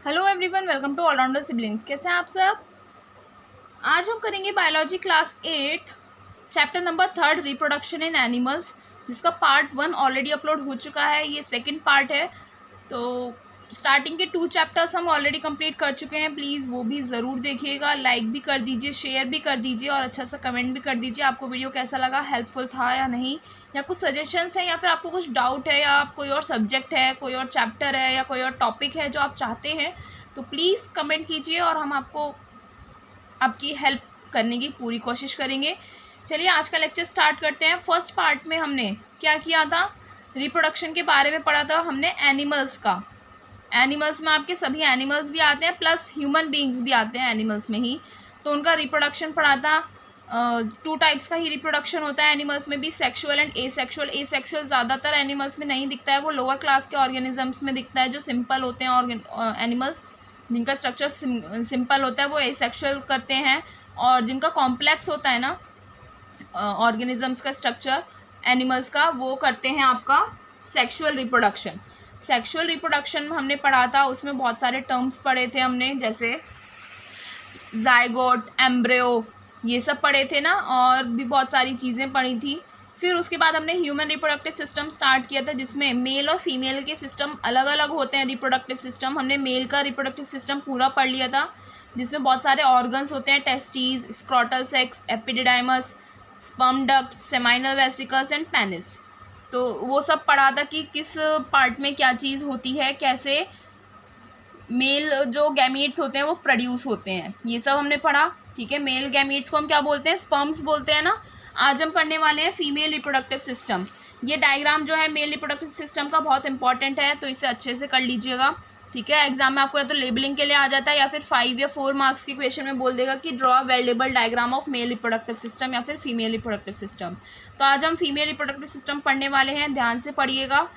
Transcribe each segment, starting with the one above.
Hello everyone, welcome to allrounder siblings. कैसे हैं आप सब? आज हम करेंगे biology class 8 chapter number 3 reproduction in animals, जिसका पार्ट 1 ऑलरेडी अपलोड हो चुका है। ये सेकंड पार्ट है। तो स्टार्टिंग के 2 चैप्टर्स हम ऑलरेडी कंप्लीट कर चुके हैं। प्लीज़ वो भी ज़रूर देखिएगा, लाइक भी कर दीजिए, शेयर भी कर दीजिए और अच्छा सा कमेंट भी कर दीजिए। आपको वीडियो कैसा लगा, हेल्पफुल था या नहीं, या कुछ सजेशंस है, या फिर आपको कुछ डाउट है, या आप कोई और सब्जेक्ट है, कोई और चैप्टर है, या कोई और टॉपिक है जो आप चाहते हैं, तो प्लीज़ कमेंट कीजिए और हम आपको आपकी हेल्प करने की पूरी कोशिश करेंगे। चलिए आज का लेक्चर स्टार्ट करते हैं। फर्स्ट पार्ट में हमने क्या किया था, रिप्रोडक्शन के बारे में पढ़ा था हमने एनिमल्स का। एनिमल्स में आपके सभी एनिमल्स भी आते हैं, प्लस ह्यूमन बीइंग्स भी आते हैं एनिमल्स में ही। तो उनका रिप्रोडक्शन पढ़ा था। 2 टाइप्स का ही रिप्रोडक्शन होता है एनिमल्स में भी, सेक्सुअल एंड एसेक्सुअल। एसेक्सुअल ज़्यादातर एनिमल्स में नहीं दिखता है, वो लोअर क्लास के ऑर्गेनिजम्स में दिखता है, जो सिंपल होते हैं एनिमल्स, जिनका स्ट्रक्चर सिंपल होता है वो एसेक्सुअल करते हैं। और जिनका कॉम्प्लेक्स होता है ना ऑर्गेनिजम्स का स्ट्रक्चर एनिमल्स का, वो करते हैं आपका सेक्सुअल रिप्रोडक्शन। सेक्सुअल रिप्रोडक्शन में हमने पढ़ा था, उसमें बहुत सारे टर्म्स पढ़े थे हमने, जैसे जाइगोट, एम्ब्रियो, ये सब पढ़े थे ना, और भी बहुत सारी चीज़ें पढ़ी थी। फिर उसके बाद हमने ह्यूमन रिप्रोडक्टिव सिस्टम स्टार्ट किया था, जिसमें मेल और फीमेल के सिस्टम अलग अलग होते हैं। रिप्रोडक्टिव सिस्टम हमने मेल का रिप्रोडक्टिव सिस्टम पूरा पढ़ लिया था, जिसमें बहुत सारे ऑर्गन्स होते हैं, testes, scrotal sacs, epididymis, sperm duct, seminal vesicles and penis. तो वो सब पढ़ा था कि किस पार्ट में क्या चीज़ होती है, कैसे मेल जो गैमीट्स होते हैं वो प्रोड्यूस होते हैं, ये सब हमने पढ़ा। ठीक है, मेल गैमीट्स को हम क्या बोलते हैं, स्पर्म्स बोलते हैं ना। आज हम पढ़ने वाले हैं फीमेल रिप्रोडक्टिव सिस्टम। ये डायग्राम जो है मेल रिप्रोडक्टिव सिस्टम का बहुत इंपॉर्टेंट है, तो इसे अच्छे से कर लीजिएगा। ठीक है, एग्जाम में आपको या तो लेबलिंग के लिए आ जाता है, या फिर 5 या 4 मार्क्स के क्वेश्चन में बोल देगा कि draw well label diagram of male reproductive system या फिर फीमेल रिप्रोडक्टिव सिस्टम। तो आज हम फीमेल रिप्रोडक्टिव सिस्टम पढ़ने वाले हैं, ध्यान से पढ़िएगा,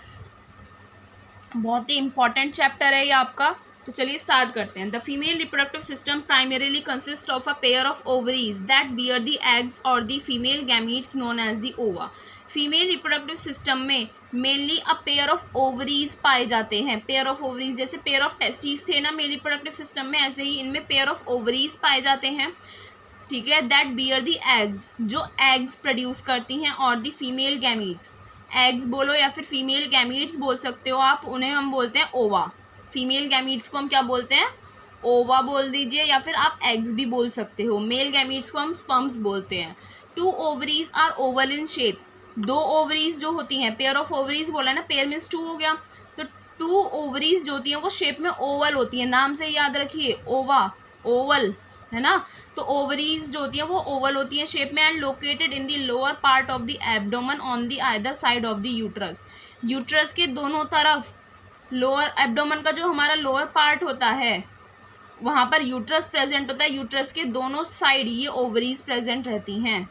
बहुत ही इंपॉर्टेंट चैप्टर है ये आपका। तो चलिए स्टार्ट करते हैं। The female reproductive system primarily consist of a pair of ovaries that bear the eggs और the female gametes known as the ova. Female reproductive system में mainly a pair of ovaries पाए जाते हैं। Pair of ovaries, जैसे pair of testes थे ना male reproductive system में, ऐसे ही इनमें पेयर ऑफ ओवरीज पाए जाते हैं। ठीक है, दैट बियर द एग्स, जो एग्स प्रोड्यूस करती हैं, और द फीमेल गैमीट्स, एग्स बोलो या फिर फीमेल गैमीट्स बोल सकते हो आप, उन्हें हम बोलते हैं ओवा। फीमेल गैमीट्स को हम क्या बोलते हैं, ओवा बोल दीजिए, या फिर आप एग्स भी बोल सकते हो। मेल गैमीट्स को हम स्पर्म्स बोलते हैं। 2 ovaries are oval in shape. 2 ovaries जो होती हैं, पेयर ऑफ ओवरीज बोला है ना, पेयर मीन्स 2 हो गया, तो 2 ओवरीज जो होती हैं वो शेप में ओवल होती है। नाम से याद रखिए, ओवा, ओवल है ना। तो ओवरीज जो होती है वो ओवल होती है शेप में, and located in the lower part of the abdomen on the either side of the uterus. Uterus के दोनों तरफ, लोअर एब्डोमेन का जो हमारा लोअर पार्ट होता है वहाँ पर यूट्रस प्रेजेंट होता है। यूट्रस के दोनों साइड ये ओवरीज प्रेजेंट रहती हैं।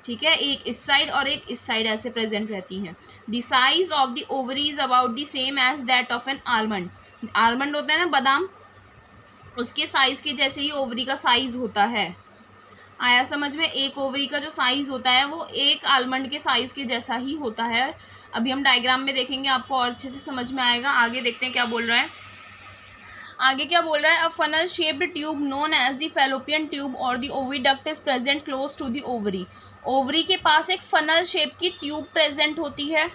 ठीक है, एक इस साइड और एक इस साइड ऐसे प्रेजेंट रहती हैं। The size of the ovaries about the same as that of an almond. Almond होता है ना बादाम, उसके साइज के जैसे ही ओवरी का साइज होता है। आया समझ में? एक ओवरी का जो साइज होता है वो एक आलमंड के साइज के जैसा ही होता है। अभी हम डायग्राम में देखेंगे, आपको और अच्छे से समझ में आएगा। आगे देखते हैं क्या बोल रहा है। आगे क्या बोल रहा है, a funnel shaped tube known as the fallopian tube और the oviduct is present close to the ovary. Ovary के पास एक फनल शेप की ट्यूब प्रेजेंट होती है।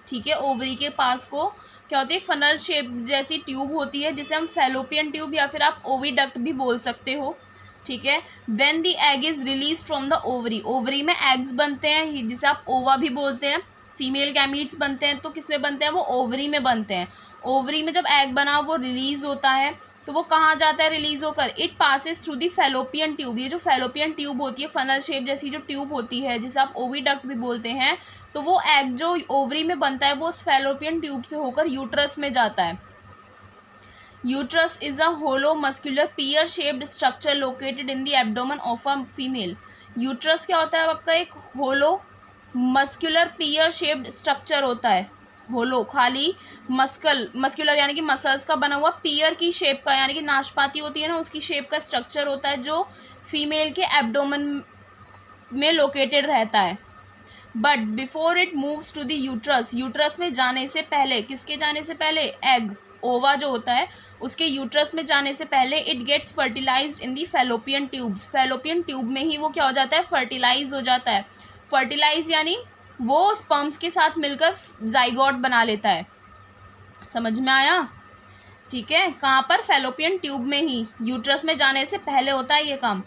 ठीक है, ओवरी के पास को क्या होती है, फनल शेप जैसी ट्यूब होती है, जिसे हम फैलोपियन ट्यूब या फिर आप ओविडक्ट भी बोल सकते हो। ठीक है, when the egg is release from the ovary, ovary में एग्स बनते हैं, जिसे आप ओवा भी बोलते हैं। फीमेल गैमीट्स बनते हैं तो किस में बनते हैं, वो ओवरी में बनते हैं। ओवरी में जब एग बना वो रिलीज होता है, तो वो कहाँ जाता है रिलीज होकर, it passes through the fallopian tube. ये जो फैलोपियन ट्यूब होती है, फनल शेप जैसी जो ट्यूब होती है, जिसे आप ओविडक्ट भी बोलते हैं, तो वो एग जो ओवरी में बनता है वो उस फैलोपियन ट्यूब से होकर यूट्रस में जाता है। Uterus is a hollow muscular pear shaped structure located in the abdomen of a female. Uterus क्या होता है आपका, एक hollow muscular pear shaped structure होता है। होलो खाली, मस्कुलर यानी कि मसल्स का बना हुआ, पियर की शेप का यानी कि नाशपाती होती है ना उसकी शेप का स्ट्रक्चर होता है, जो फीमेल के एब्डोमेन में लोकेटेड रहता है। But before it moves to the uterus, uterus में जाने से पहले, किसके जाने से पहले, एग, ओवा जो होता है उसके यूट्रस में जाने से पहले it gets fertilised in the fallopian tubes, fallopian tube में ही वो क्या हो जाता है, फर्टिलाइज हो जाता है। फर्टिलाइज यानी वो स्पर्म्स के साथ मिलकर जाइगोट बना लेता है। समझ में आया? ठीक है, कहाँ पर, फैलोपियन ट्यूब में ही, यूट्रस में जाने से पहले होता है ये काम।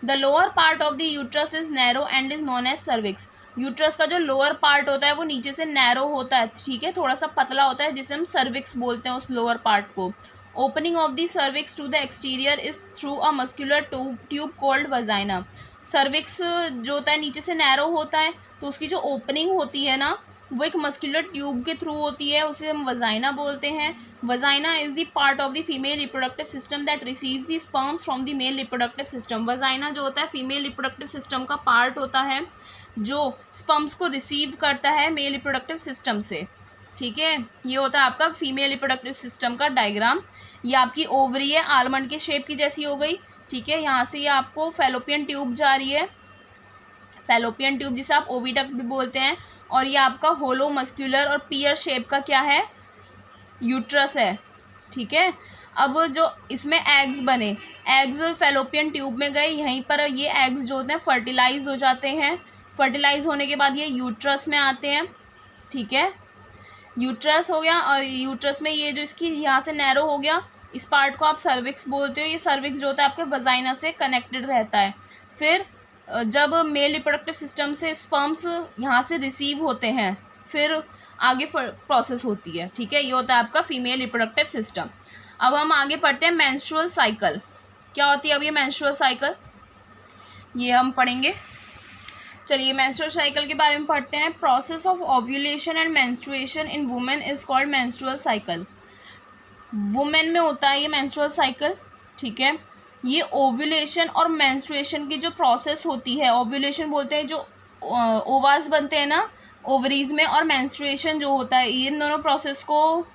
The lower part of the uterus is narrow and is known as cervix. Uterus का जो लोअर पार्ट होता है वो नीचे से नैरो होता है, ठीक है, थोड़ा सा पतला होता है, जिसे हम सर्विक्स बोलते हैं उस लोअर पार्ट को। Opening of the cervix to the exterior is through a muscular tube called vagina. Cervix जो होता है नीचे से नैरो होता है, तो उसकी जो ओपनिंग होती है ना वो एक मस्कुलर ट्यूब के थ्रू होती है, उसे हम वजाइना बोलते हैं। Vagina is the part of the female reproductive system that receives the sperms from the male reproductive system. Vagina जो होता है फीमेल रिप्रोडक्टिव सिस्टम का पार्ट होता है जो स्पर्म्स को रिसीव करता है मेल रिप्रोडक्टिव सिस्टम से, ठीक है। ये होता है आपका फीमेल रिप्रोडक्टिव सिस्टम का डायग्राम। ये आपकी ओवरी है, आलमंड के शेप की जैसी हो गई, ठीक है। यहाँ से ये आपको फैलोपियन ट्यूब जा रही है, फैलोपियन ट्यूब जिसे आप ओविडक्ट भी बोलते हैं, और ये आपका होलो मस्क्यूलर और पियर शेप का क्या है, यूट्रस है, ठीक है। अब जो इसमें एग्स बने, एग्स फैलोपियन ट्यूब में गए, यहीं पर ये एग्स जो होते हैं फर्टिलाइज हो जाते हैं। फर्टिलाइज होने के बाद ये यूट्रस में आते हैं, ठीक है। यूट्रस हो गया, और यूट्रस में ये जो इसकी यहाँ से नैरो हो गया, इस पार्ट को आप सर्विक्स बोलते हो। ये सर्विक्स जो होता है आपके वजाइना से कनेक्टेड रहता है। फिर जब मेल रिप्रोडक्टिव सिस्टम से स्पर्म्स यहाँ से रिसीव होते हैं, फिर आगे प्रोसेस होती है, ठीक है। ये होता है आपका फीमेल रिप्रोडक्टिव सिस्टम। अब हम आगे पढ़ते हैं मेंस्ट्रुअल साइकिल। क्या होती है अब ये मेंस्ट्रुअल साइकिल, ये हम पढ़ेंगे। चलिए मेंस्ट्रुअल साइकिल के बारे में पढ़ते हैं। Process of ovulation and menstruation in women is called menstrual cycle. Women में होता है ये मेंस्ट्रुअल साइकिल, ठीक है। ये ओव्यूलेशन और मेंस्ट्रुएशन की जो प्रोसेस होती है, ओव्यूलेशन बोलते हैं जो ओवास बनते हैं ना ओवरीज में, और मेंस्ट्रुएशन जो होता है, इन दोनों प्रोसेस को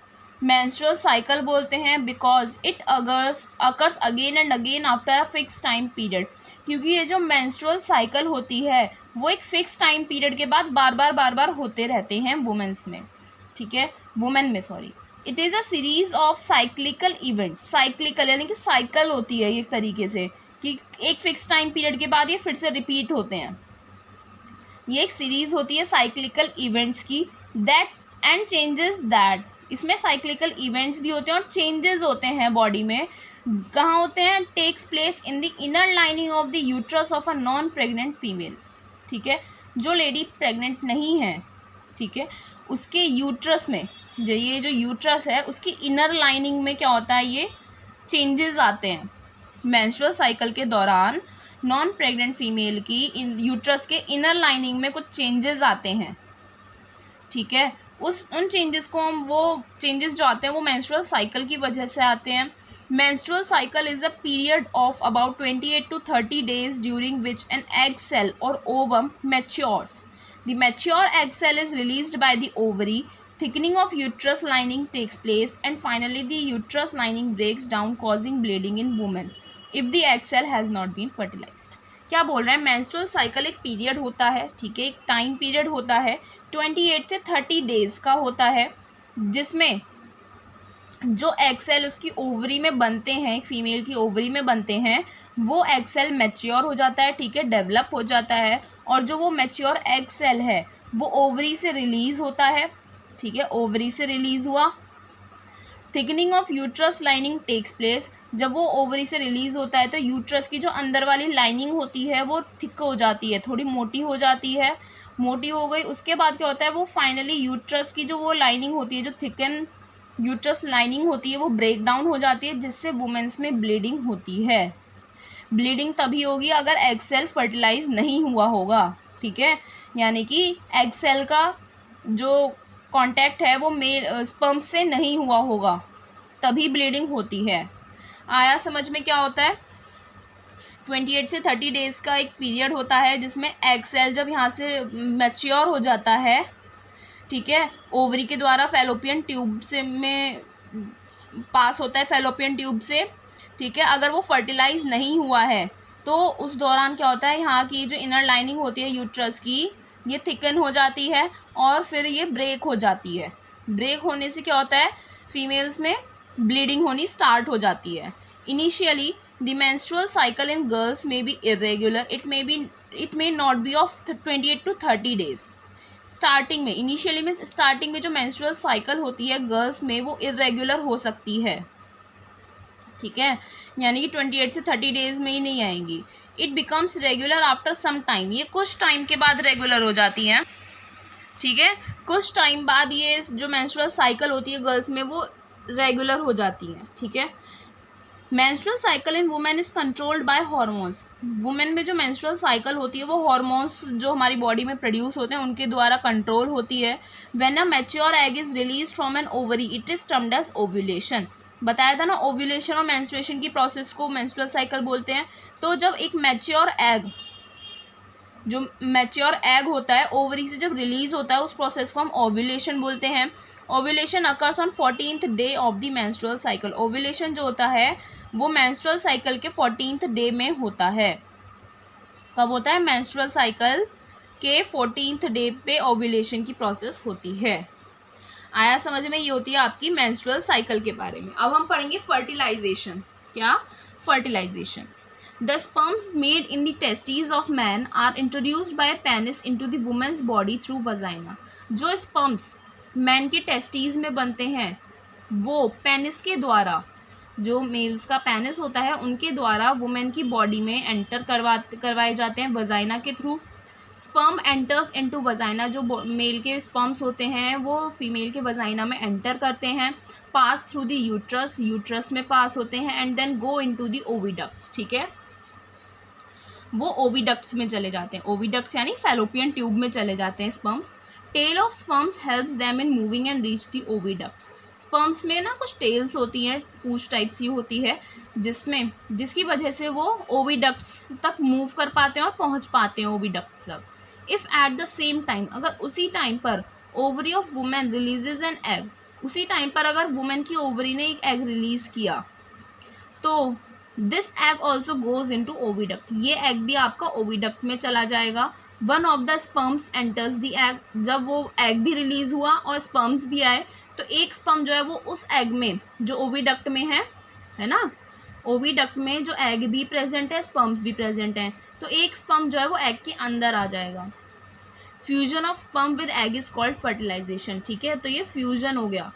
मेंस्ट्रुअल साइकिल बोलते हैं, because it occurs again and again after a fix time period. क्योंकि ये जो मेंस्ट्रुअल साइकिल होती है वो एक फिक्स टाइम पीरियड के बाद बार बार होते रहते हैं वुमेन्स में, ठीक है, वुमेन में, sorry. It is a series of cyclical events. Cyclical यानी कि साइकिल होती है एक तरीके से, कि एक फिक्स टाइम पीरियड के बाद ये फिर से रिपीट होते हैं। ये एक सीरीज होती है साइक्लिकल इवेंट्स की, दैट एंड चेंजेस दैट। इसमें साइक्लिकल इवेंट्स भी होते हैं और चेंजेस होते हैं बॉडी में। कहाँ होते हैं, takes place in the inner lining of the uterus of a non pregnant female, ठीक है। जो लेडी प्रेग्नेंट नहीं है, ठीक है, उसके यूट्रस में, ये जो यूट्रस है उसकी इनर लाइनिंग में क्या होता है, ये चेंजेस आते हैं। मेंस्ट्रुअल साइकिल के दौरान नॉन प्रेग्नेंट फीमेल की यूट्रस के इनर लाइनिंग में कुछ चेंजेस आते हैं, ठीक है। उन चेंजेस को हम, वो चेंजेस जो आते हैं वो मेंस्ट्रुअल साइकिल की वजह से आते हैं। Menstrual cycle is a period of about 28 to 30 days during which an egg cell or ovum matures. The mature egg cell is released by the ovary. Thickening of uterus lining takes place, and finally the uterus lining breaks down, causing bleeding in women if the egg cell has not been fertilized. क्या बोल रहे हैं, menstrual cycle एक period होता है, ठीक है, एक टाइम पीरियड होता है, 28 से 30 डेज का होता है, जिसमें जो एग सेल उसकी ओवरी में बनते हैं, फीमेल की ओवरी में बनते हैं, वो एग सेल मैच्योर हो जाता है, ठीक है, डेवलप हो जाता है, और जो वो मैच्योर एग सेल है वो ओवरी से रिलीज़ होता है, ठीक है, ओवरी से रिलीज़ हुआ। Thickening of uterus lining takes place. जब वो ओवरी से रिलीज़ होता है तो यूट्रस की जो अंदर वाली लाइनिंग होती है वो थिक हो जाती है, थोड़ी मोटी हो जाती है। मोटी हो गई, उसके बाद क्या होता है, वो फाइनली यूट्रस की जो वो लाइनिंग होती है, जो थिकन यूट्रस लाइनिंग होती है, वो ब्रेक डाउन हो जाती है, जिससे वुमेन्स में ब्लीडिंग होती है। ब्लीडिंग तभी होगी अगर एग सेल फर्टिलाइज नहीं हुआ होगा, ठीक है, यानी कि एग सेल का जो कांटेक्ट है वो मेल स्पर्म से नहीं हुआ होगा, तभी ब्लीडिंग होती है। आया समझ में क्या होता है। 28 से 30 डेज़ का एक पीरियड होता है जिसमें एग सेल जब यहाँ से मैच्योर हो जाता है, ठीक है, ओवरी के द्वारा फैलोपियन ट्यूब से में पास होता है, फैलोपियन ट्यूब से, ठीक है। अगर वो फर्टिलाइज नहीं हुआ है तो उस दौरान क्या होता है, यहाँ की जो इनर लाइनिंग होती है यूट्रस की, ये थिकन हो जाती है और फिर ये ब्रेक हो जाती है। ब्रेक होने से क्या होता है, फीमेल्स में ब्लीडिंग होनी स्टार्ट हो जाती है। Initially the menstrual cycle in girls में be irregular, it may not be of 28 to 30 days। Starting में, इनिशियली में स्टार्टिंग में जो मेंस्ट्रुअल साइकिल होती है गर्ल्स में वो इरेगुलर हो सकती है, ठीक है, यानी कि 28 से 30 डेज में ही नहीं आएंगी। It becomes regular after some time, ये कुछ टाइम के बाद रेगुलर हो जाती हैं, ठीक है, कुछ टाइम बाद ये जो मेंस्ट्रुअल साइकिल होती है गर्ल्स में वो रेगुलर हो जाती है, ठीक है। Menstrual cycle in women is controlled by hormones, women में जो मेंस्ट्रुअल साइकिल होती है वो हार्मोन्स जो हमारी बॉडी में प्रोड्यूस होते हैं उनके द्वारा कंट्रोल होती है। When a mature egg is release from an ovary it is termed as ovulation. बताया था ना, ओव्यूलेशन और मेंस्ट्रुएशन की प्रोसेस को मेंस्ट्रुअल साइकिल बोलते हैं। तो जब एक मैच्योर एग होता है ओवरी से जब रिलीज होता है उस प्रोसेस को हम ओव्यूलेशन बोलते हैं। Ovulation occurs on 14th day of the menstrual cycle, ovulation जो होता है वो मेंस्ट्रुअल साइकिल के 14th डे में होता है। कब होता है? मेंस्ट्रुअल साइकिल के 14th डे पे ओव्यूलेशन की प्रोसेस होती है। आया समझ में? ये होती है आपकी मेंस्ट्रुअल साइकिल के बारे में। अब हम पढ़ेंगे फर्टिलाइजेशन। क्या? Fertilisation. The sperms made in the testes of man are introduced by a penis into the woman's body through vagina। जो स्पर्म्स मैन के टेस्टीज में बनते हैं वो पेनिस के द्वारा, जो मेल्स का पेनिस होता है उनके द्वारा वुमेन की बॉडी में एंटर करवाए जाते हैं वजाइना के through. Sperm enters into vagina, जो मेल के स्पर्म्स होते हैं वो फीमेल के वजाइना में एंटर करते हैं, pass through the uterus, uterus में पास होते हैं and then go into the oviducts, ठीक है, वो ओविडक्ट्स में चले जाते हैं। ओविडक्ट्स यानी फैलोपियन ट्यूब में चले जाते हैं sperms. Tell of sperms helps them in moving and reach the oviducts. Sperms में ना कुछ टेल्स होती हैं, पूंछ टाइप सी होती है, जिसकी वजह से वो ओविडक्ट्स तक मूव कर पाते हैं और पहुंच पाते हैं ओविडक्ट्स तक। If at the same time, अगर उसी टाइम पर ovary of women releases an egg, उसी टाइम पर अगर वुमेन की ओवरी ने एक एग रिलीज किया तो this egg also goes into oviduct, ये एग भी आपका ओविडक्ट में चला जाएगा। One of the sperms enters the egg, जब वो एग भी रिलीज हुआ और स्पर्म्स भी आए तो एक स्पर्म जो है वो उस एग में जो ओविडक्ट में है ना, ओविडक्ट में जो एग भी प्रेजेंट है स्पर्म्स भी प्रेजेंट हैं, तो एक स्पर्म जो है वो एग के अंदर आ जाएगा। Fusion of sperm with egg is called fertilisation, ठीक है, तो ये फ्यूजन हो गया।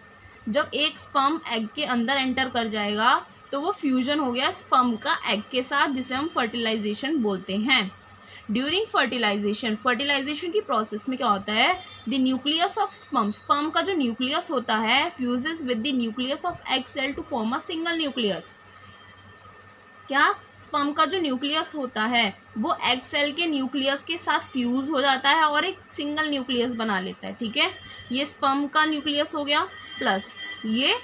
जब एक स्पर्म एग के अंदर एंटर कर जाएगा तो वो फ्यूजन हो गया स्पर्म का एग के साथ, जिसे हम फर्टिलाइजेशन बोलते हैं। ड्यूरिंग फर्टिलाइजेशन, फर्टिलाइजेशन की प्रोसेस में क्या होता है? The nucleus of sperm, sperm का जो न्यूक्लियस होता है fuses with the nucleus of egg cell to form a single nucleus. क्या? स्पर्म का जो न्यूक्लियस होता है वो एग सेल के न्यूक्लियस के साथ फ्यूज हो जाता है और एक सिंगल न्यूक्लियस बना लेता है, ठीक है। ये स्पर्म का न्यूक्लियस हो गया प्लस ये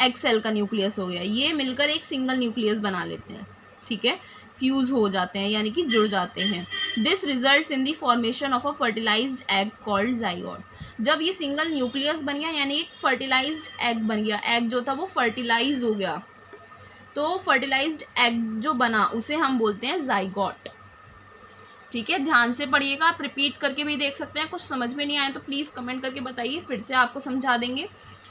एग सेल का न्यूक्लियस हो गया, ये मिलकर एक सिंगल न्यूक्लियस बना लेते हैं, ठीक है, फ्यूज हो जाते हैं यानी कि जुड़ जाते हैं। This results in the formation of a fertilized egg called zygote. जब ये सिंगल न्यूक्लियस बन गया यानी एक फर्टिलाइज्ड एग बन गया, एग जो था वो फर्टिलाइज हो गया, तो फर्टिलाइज्ड एग जो बना उसे हम बोलते हैं जाइगोट, ठीक है। ध्यान से पढ़िएगा, आप रिपीट करके भी देख सकते हैं, कुछ समझ में नहीं आए तो प्लीज़ कमेंट करके बताइए, फिर से आपको समझा देंगे।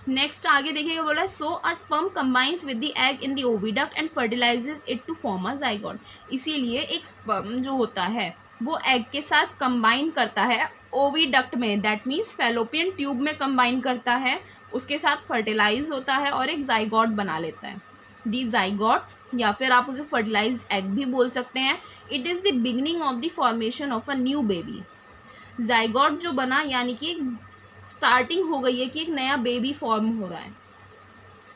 नेक्स्ट आगे देखिएगा, बोला है so a sperm combines with the egg in the oviduct and fertilises it to form a zygote. इसीलिए एक स्पर्म जो होता है वो एग के साथ कंबाइन करता है ओविडक्ट में, दैट मीन्स फैलोपियन ट्यूब में कंबाइन करता है, उसके साथ फर्टिलाइज होता है और एक जाइगोट बना लेता है। दी जाइगोट या फिर आप उसे फर्टिलाइज्ड एग भी बोल सकते हैं। It is the beginning of the formation of a new baby. Zygote जो बना यानी कि स्टार्टिंग हो गई है कि एक नया बेबी फॉर्म हो रहा है,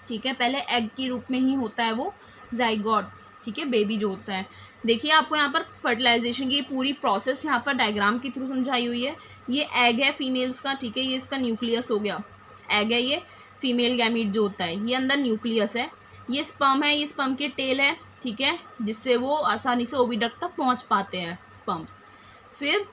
ठीक है, पहले एग के रूप में ही होता है वो जाइगोट, ठीक है, बेबी जो होता है। देखिए आपको यहाँ पर फर्टिलाइजेशन की पूरी प्रोसेस यहाँ पर डायग्राम के थ्रू समझाई हुई है। ये एग है फीमेल्स का, ठीक है, ये इसका न्यूक्लियस हो गया, एग है ये, फीमेल गैमीट जो होता है, ये अंदर न्यूक्लियस है, ये स्पर्म है, ये स्पर्म की टेल है, ठीक है, जिससे वो आसानी से ओविडक्ट तक पहुँच पाते हैं स्पर्म्स। फिर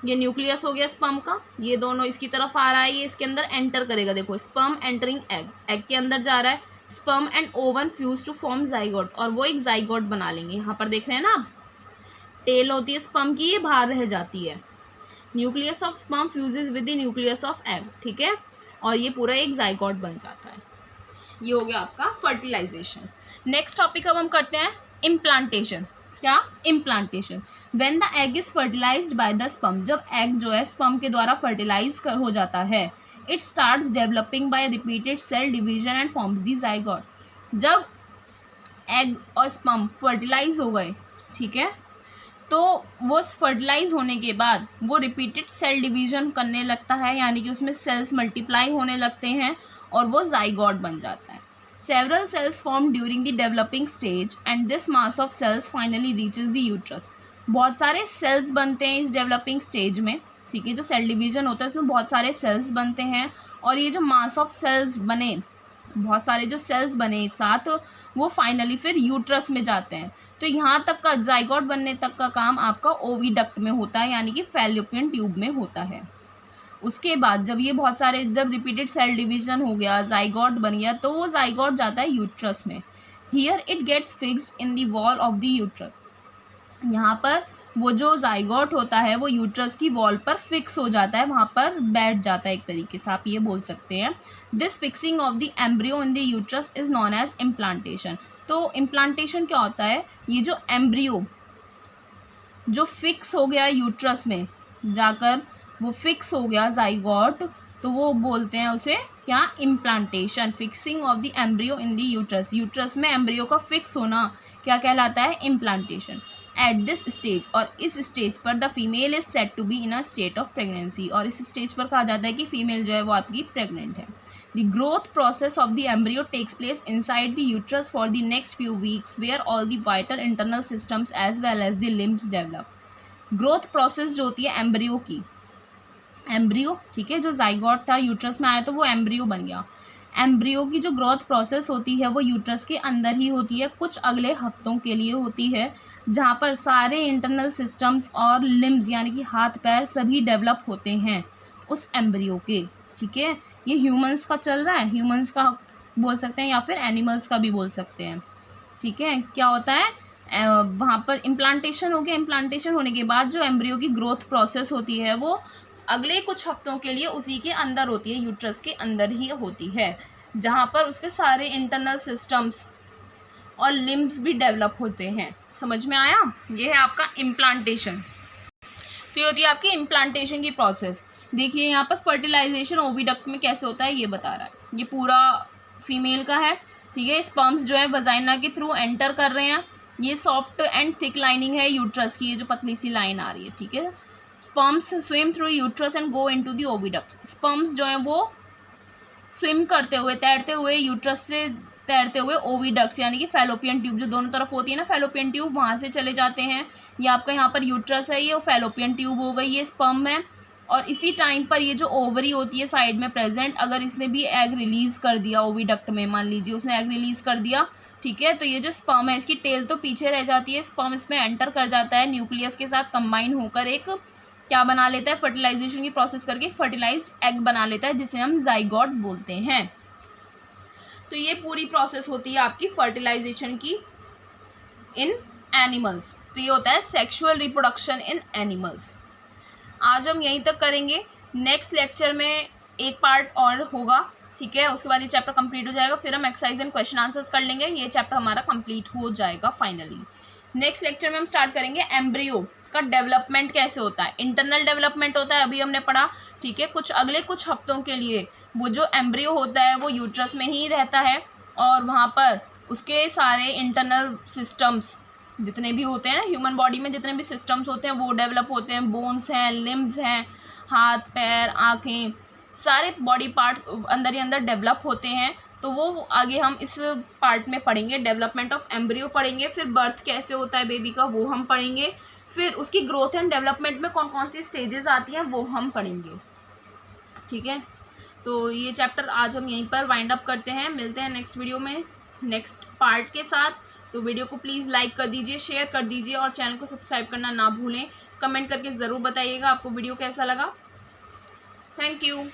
ये न्यूक्लियस हो गया स्पर्म का, ये दोनों इसकी तरफ आ रहा है, ये इसके अंदर एंटर करेगा, देखो स्पर्म एंटरिंग एग, एग के अंदर जा रहा है, sperm and ovum fuse to form zygote, और वो एक जाइगोट बना लेंगे। यहाँ पर देख रहे हैं ना आप, टेल होती है स्पर्म की, ये बाहर रह जाती है, nucleus of sperm fuses with the nucleus of egg, ठीक है, और ये पूरा एक जाइगोट बन जाता है। ये हो गया आपका फर्टिलाइजेशन। नेक्स्ट टॉपिक अब हम करते हैं इम्प्लांटेशन। क्या? Implantation. When the egg is fertilized by the sperm, जब एग जो है स्पर्म के द्वारा फर्टिलाइज हो जाता है, it starts developing by repeated cell division and forms the zygote. जब एग और स्पर्म फर्टिलाइज हो गए, ठीक है, तो वो फर्टिलाइज होने के बाद वो रिपीटेड सेल डिवीजन करने लगता है, यानी कि उसमें सेल्स मल्टीप्लाई होने लगते हैं और वो जाइगोट बन जाता है। Several cells form during the developing stage and this mass of cells finally reaches the uterus. बहुत सारे सेल्स बनते हैं इस डेवलपिंग स्टेज में, ठीक है, जो सेल डिवीजन होता है उसमें बहुत सारे सेल्स बनते हैं, और ये जो मास ऑफ सेल्स बने, बहुत सारे जो सेल्स बने एक साथ, वो फाइनली फिर यूट्रस में जाते हैं। तो यहाँ तक का जाइगोट बनने तक का काम आपका ओविडक्ट में होता है, यानी कि फैलोपियन ट्यूब में होता है। उसके बाद जब ये बहुत सारे, जब रिपीटेड सेल डिवीजन हो गया, जाइगोट बन गया, तो वो जाइगोट जाता है यूट्रस में। Here it gets fixed in the wall of the uterus. यहाँ पर वो जो जाइगोट होता है वो यूट्रस की वॉल पर फिक्स हो जाता है, वहाँ पर बैठ जाता है, एक तरीके से आप ये बोल सकते हैं। This fixing of the embryo in the uterus is known as implantation. तो इम्प्लांटेशन क्या होता है? ये जो एम्ब्रियो जो फिक्स हो गया यूट्रस में जाकर, वो फिक्स हो गया जाइगोट, तो वो बोलते हैं उसे क्या? Implantation. Fixing of the embryo in the uterus, uterus में एम्ब्रियो का फिक्स होना क्या कहलाता है? इम्प्लांटेशन। एट दिस स्टेज, और इस स्टेज पर the female is said to be in a state of pregnancy, और इस स्टेज पर कहा जाता है कि फीमेल जो है वो आपकी प्रेग्नेंट है। The growth process of the embryo takes place inside the uterus for the next few weeks where all the vital internal systems as well as the limbs develop. Growth process जो होती है embryo की, embryo, ठीक है, जो zygote था uterus में आया तो वो एम्ब्रियो बन गया। एम्ब्रियो की जो ग्रोथ प्रोसेस होती है वो यूट्रस के अंदर ही होती है, कुछ अगले हफ्तों के लिए होती है, जहाँ पर सारे इंटरनल सिस्टम्स और लिम्स यानी कि हाथ पैर सभी डेवलप होते हैं उस एम्ब्रियो के, ठीक है। ये ह्यूमंस का चल रहा है, ह्यूमंस का बोल सकते हैं या फिर एनिमल्स का भी बोल सकते हैं, ठीक है। क्या होता है? वहाँ पर इम्प्लांटेशन हो गया। इम्प्लांटेशन होने के बाद जो एम्ब्रियो की ग्रोथ प्रोसेस होती है वो अगले कुछ हफ्तों के लिए उसी के अंदर होती है, यूट्रस के अंदर ही होती है, जहाँ पर उसके सारे इंटरनल सिस्टम्स और लिम्ब्स भी डेवलप होते हैं। समझ में आया? ये है आपका इम्प्लांटेशन। तो ये होती है आपकी इम्प्लांटेशन की प्रोसेस। देखिए यहाँ पर फर्टिलाइजेशन ओविडक्ट में कैसे होता है ये बता रहा है। ये पूरा फीमेल का है, ठीक है। स्पर्म्स जो है वजाइना के थ्रू एंटर कर रहे हैं। ये सॉफ्ट एंड थिक लाइनिंग है यूट्रस की, ये जो पतली सी लाइन आ रही है, ठीक है। Sperms swim through uterus and go into the oviducts. Sperms जो है वो स्विम करते हुए, तैरते हुए, यूट्रस से तैरते हुए ओविडक्ट्स यानी कि फैलोपियन ट्यूब जो दोनों तरफ होती है ना, फैलोपियन ट्यूब, वहाँ से चले जाते हैं। ये आपका यहाँ पर यूट्रस है, ये फैलोपियन ट्यूब हो गई, ये स्पर्म है। और इसी टाइम पर ये जो ओवरी होती है साइड में प्रेजेंट, अगर इसने भी एग रिलीज कर दिया ओविडक्ट में, मान लीजिए उसने एग रिलीज कर दिया, ठीक है, तो ये जो स्पर्म है इसकी टेल तो पीछे रह जाती है, स्पर्म इसमें एंटर कर जाता है, न्यूक्लियस के साथ कंबाइन होकर एक क्या बना लेता है? फर्टिलाइजेशन की प्रोसेस करके फर्टिलाइज्ड एग बना लेता है, जिसे हम जाइगोट बोलते हैं। तो ये पूरी प्रोसेस होती है आपकी फर्टिलाइजेशन की इन एनिमल्स। तो ये होता है सेक्सुअल रिप्रोडक्शन इन एनिमल्स। आज हम यहीं तक करेंगे। नेक्स्ट लेक्चर में एक पार्ट और होगा, ठीक है, उसके बाद ये चैप्टर कंप्लीट हो जाएगा, फिर हम एक्सरसाइज एंड क्वेश्चन आंसर्स कर लेंगे, ये चैप्टर हमारा कंप्लीट हो जाएगा फाइनली। नेक्स्ट लेक्चर में हम स्टार्ट करेंगे एम्ब्रियो का डेवलपमेंट कैसे होता है। इंटरनल डेवलपमेंट होता है, अभी हमने पढ़ा, ठीक है। कुछ अगले कुछ हफ्तों के लिए वो जो एम्ब्रियो होता है वो यूट्रस में ही रहता है, और वहाँ पर उसके सारे इंटरनल सिस्टम्स जितने भी होते हैं ना, ह्यूमन बॉडी में जितने भी सिस्टम्स होते हैं वो डेवलप होते हैं। बोन्स हैं, लिम्ब्स हैं, हाथ पैर आँखें, सारे बॉडी पार्ट्स अंदर ही अंदर डेवलप होते हैं। तो वो आगे हम इस पार्ट में पढ़ेंगे। डेवलपमेंट ऑफ एम्ब्रियो पढ़ेंगे, फिर बर्थ कैसे होता है बेबी का वो हम पढ़ेंगे, फिर उसकी ग्रोथ एंड डेवलपमेंट में कौन कौन सी स्टेजेस आती हैं वो हम पढ़ेंगे, ठीक है। तो ये चैप्टर आज हम यहीं पर वाइंड अप करते हैं। मिलते हैं नेक्स्ट वीडियो में नेक्स्ट पार्ट के साथ। तो वीडियो को प्लीज़ लाइक कर दीजिए, शेयर कर दीजिए और चैनल को सब्सक्राइब करना ना भूलें। कमेंट करके ज़रूर बताइएगा आपको वीडियो कैसा लगा। Thank you.